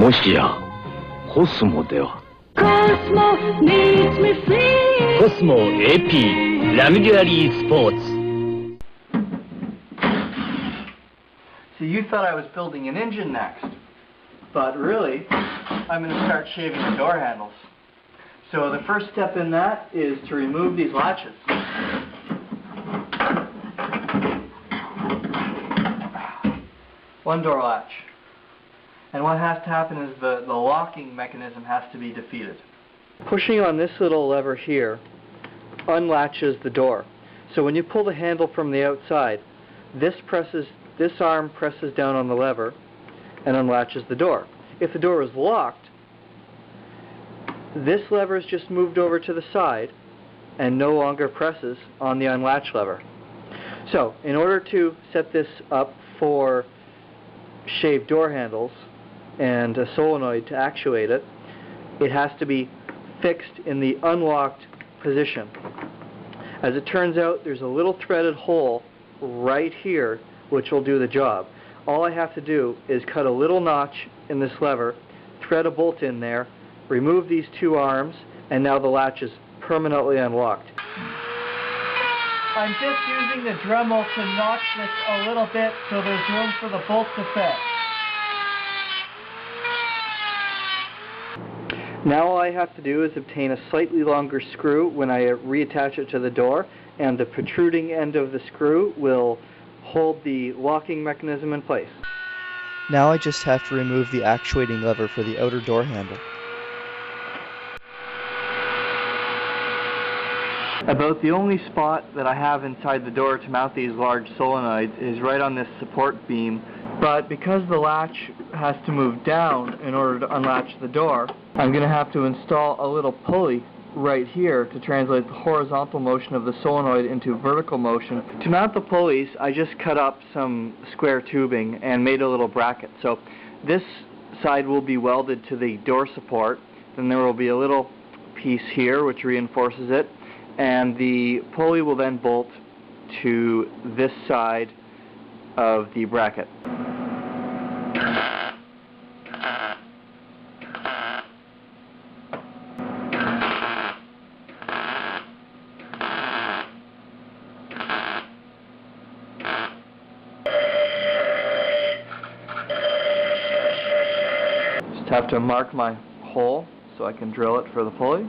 もしやコスモでは。 Cosmo needs me free. Cosmo AP Luxury Sports. So you thought I was building an engine next, but really, I'm going to start shaving the door handles. So the first step in that is to remove these latches. One door latch. And what has to happen is the locking mechanism has to be defeated. Pushing on this little lever here unlatches the door. So when you pull the handle from the outside, this arm presses down on the lever and unlatches the door. If the door is locked, this lever is just moved over to the side and no longer presses on the unlatch lever. So in order to set this up for shaved door handles and a solenoid to actuate it, it has to be fixed in the unlocked position. As it turns out, there's a little threaded hole right here which will do the job. All I have to do is cut a little notch in this lever, thread a bolt in there, remove these two arms, and now the latch is permanently unlocked. I'm just using the Dremel to notch this a little bit so there's room for the bolt to fit. Now all I have to do is obtain a slightly longer screw when I reattach it to the door, and the protruding end of the screw will hold the locking mechanism in place. Now I just have to remove the actuating lever for the outer door handle. About the only spot that I have inside the door to mount these large solenoids is right on this support beam, but because the latch has to move down in order to unlatch the door, I'm going to have to install a little pulley right here to translate the horizontal motion of the solenoid into vertical motion. To mount the pulleys, I just cut up some square tubing and made a little bracket. So this side will be welded to the door support, then there will be a little piece here which reinforces it, and the pulley will then bolt to this side of the bracket. Just have to mark my hole so I can drill it for the pulley.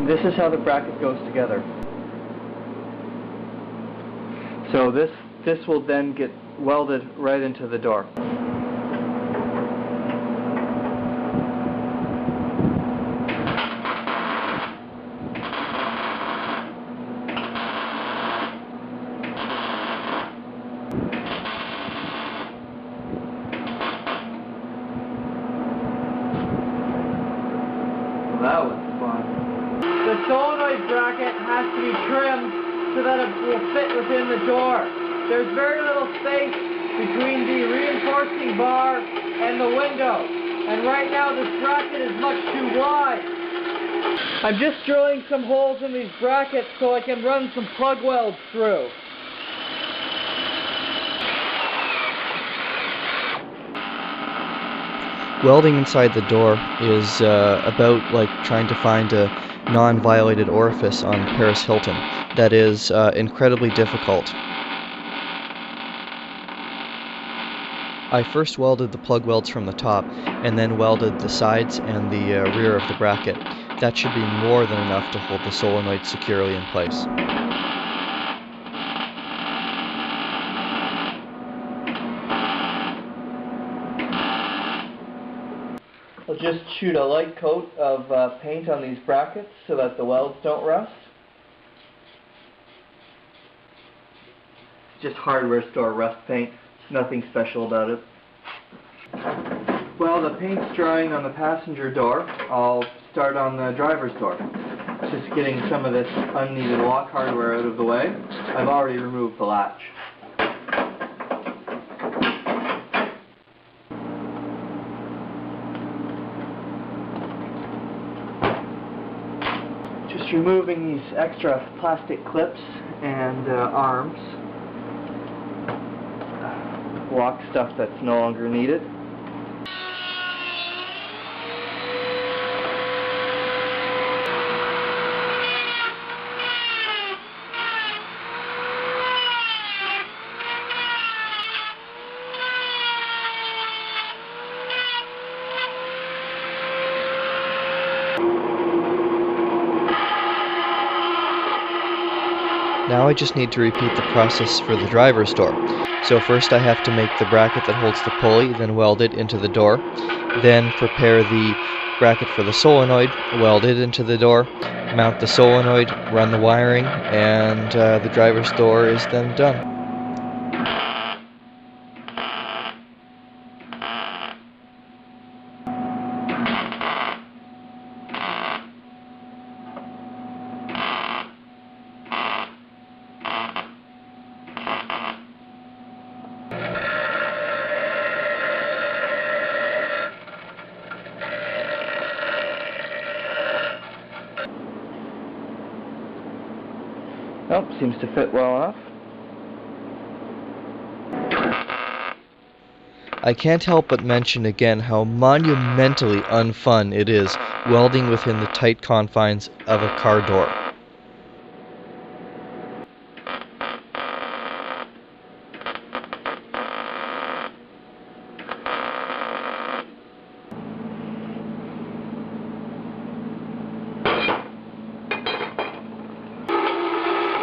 This is how the bracket goes together. So this will then get welded right into the door. That was fun. The solenoid bracket has to be trimmed so that it will fit within the door. There's very little space between the reinforcing bar and the window. And right now this bracket is much too wide. I'm just drilling some holes in these brackets so I can run some plug welds through. Welding inside the door is about like trying to find a non-violated orifice on Paris Hilton. That is incredibly difficult. I first welded the plug welds from the top and then welded the sides and the rear of the bracket. That should be more than enough to hold the solenoid securely in place. I'll just shoot a light coat of paint on these brackets so that the welds don't rust. It's just hardware store rust paint. Nothing special about it. Well, the paint's drying on the passenger door. I'll start on the driver's door. Just getting some of this unneeded lock hardware out of the way. I've already removed the latch. Just removing these extra plastic clips and arms. Block stuff that's no longer needed. Now I just need to repeat the process for the driver's door. So first I have to make the bracket that holds the pulley, then weld it into the door. Then prepare the bracket for the solenoid, weld it into the door, mount the solenoid, run the wiring, and the driver's door is then done. Oh, seems to fit well enough. I can't help but mention again how monumentally unfun it is welding within the tight confines of a car door.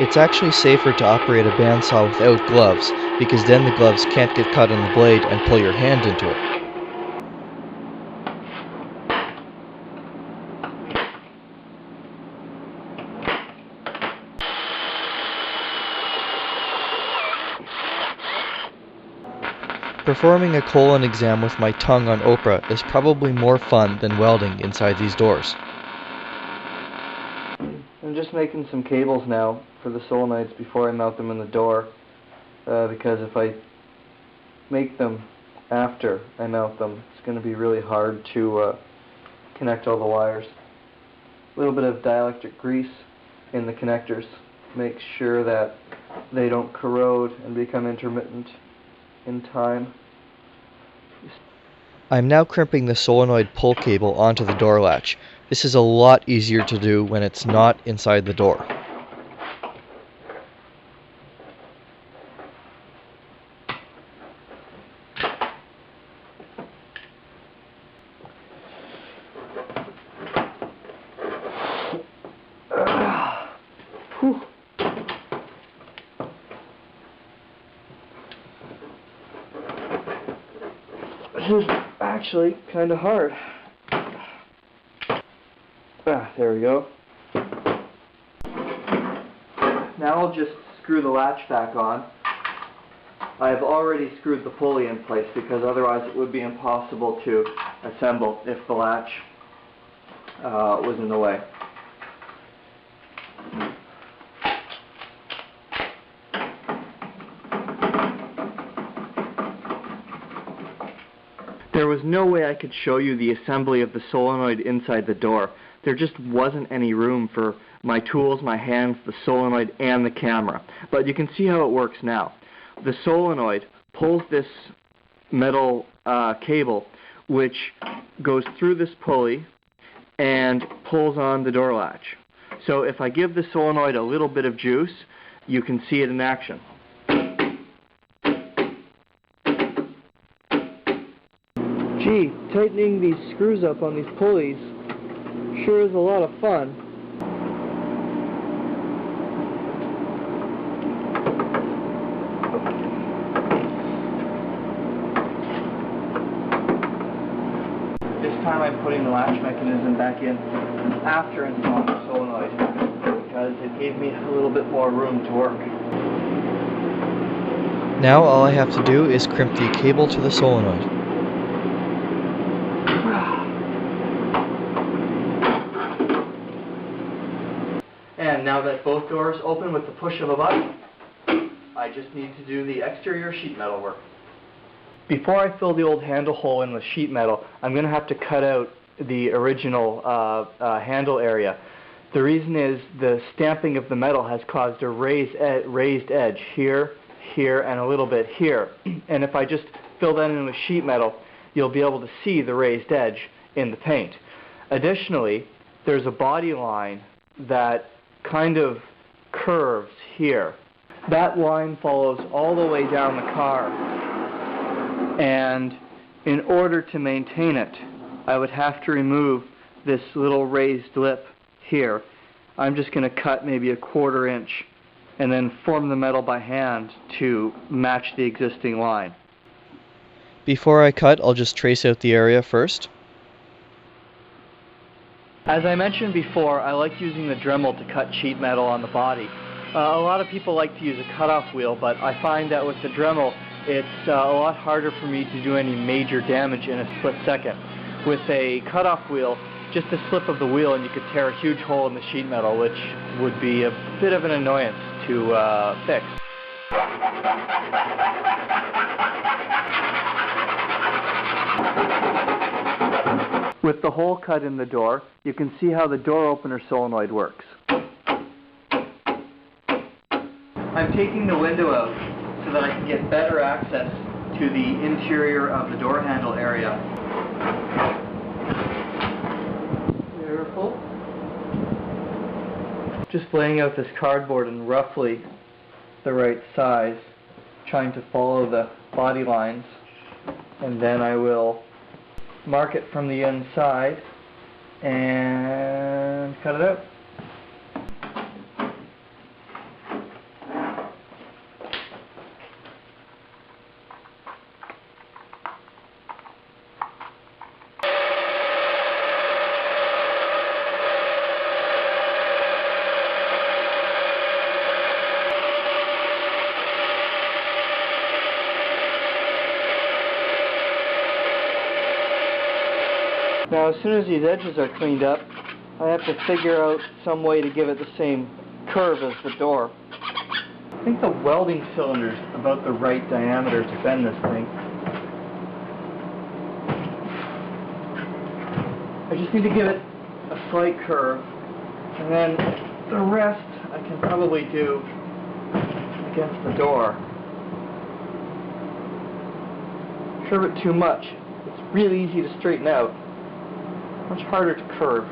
It's actually safer to operate a bandsaw without gloves, because then the gloves can't get caught on the blade and pull your hand into it. Performing a colon exam with my tongue on Oprah is probably more fun than welding inside these doors. I'm just making some cables now for the solenoids before I mount them in the door, because if I make them after I mount them, it's going to be really hard to connect all the wires. A little bit of dielectric grease in the connectors makes sure that they don't corrode and become intermittent in time. I'm now crimping the solenoid pull cable onto the door latch. This is a lot easier to do when it's not inside the door. This is actually kind of hard. There we go. Now I'll just screw the latch back on. I've already screwed the pulley in place because otherwise it would be impossible to assemble if the latch was in the way. There was no way I could show you the assembly of the solenoid inside the door. There just wasn't any room for my tools, my hands, the solenoid, and the camera. But you can see how it works now. The solenoid pulls this metal cable, which goes through this pulley and pulls on the door latch. So if I give the solenoid a little bit of juice, you can see it in action. Gee, tightening these screws up on these pulleys sure is a lot of fun. This time I'm putting the latch mechanism back in after installing the solenoid because it gave me a little bit more room to work. Now all I have to do is crimp the cable to the solenoid. And now that both doors open with the push of a button, I just need to do the exterior sheet metal work. Before I fill the old handle hole in the sheet metal, I'm going to have to cut out the original handle area The reason is the stamping of the metal has caused a raised edge here, here, and a little bit here. And if I just fill that in with sheet metal, you'll be able to see the raised edge in the paint. Additionally, there's a body line that kind of curves here. That line follows all the way down the car, and in order to maintain it, I would have to remove this little raised lip here. I'm just going to cut maybe a 1/4 inch and then form the metal by hand to match the existing line. Before I cut, I'll just trace out the area first. As I mentioned before, I like using the Dremel to cut sheet metal on the body. A lot of people like to use a cutoff wheel, but I find that with the Dremel, it's a lot harder for me to do any major damage in a split second. With a cutoff wheel, just a slip of the wheel and you could tear a huge hole in the sheet metal, which would be a bit of an annoyance to fix. With the hole cut in the door, you can see how the door opener solenoid works. I'm taking the window out so that I can get better access to the interior of the door handle area. Careful. Just laying out this cardboard in roughly the right size, trying to follow the body lines, and then I will mark it from the inside and cut it out. Now, as soon as these edges are cleaned up, I have to figure out some way to give it the same curve as the door. I think the welding cylinder's about the right diameter to bend this thing. I just need to give it a slight curve, and then the rest I can probably do against the door. Curve it too much. It's really easy to straighten out. Much harder to curve.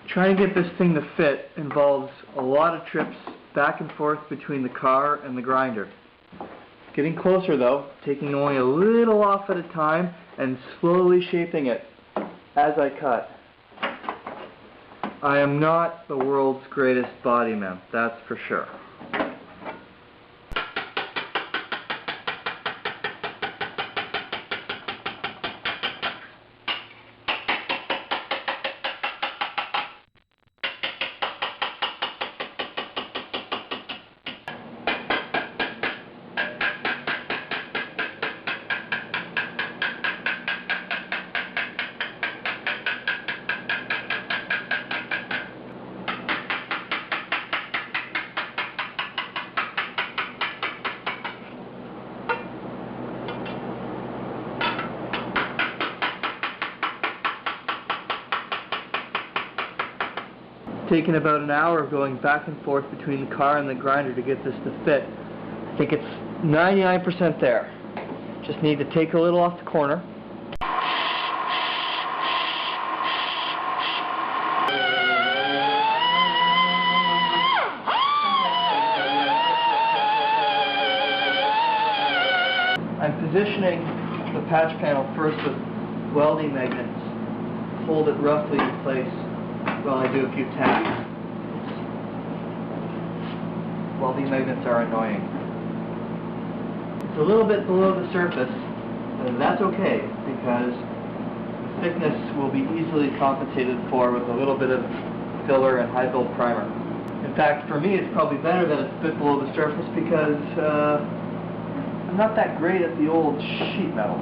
Trying to get this thing to fit involves a lot of trips back and forth between the car and the grinder. Getting closer though, taking only a little off at a time and slowly shaping it as I cut. I am not the world's greatest body man, that's for sure. Taken about an hour of going back and forth between the car and the grinder to get this to fit. I think it's 99% there. Just need to take a little off the corner. I'm positioning the patch panel first with welding magnets. Hold it roughly in place while I do a few taps. Welding magnets are annoying. It's a little bit below the surface, and that's okay because the thickness will be easily compensated for with a little bit of filler and high build primer. In fact, for me it's probably better that it's a bit below the surface because I'm not that great at the old sheet metal.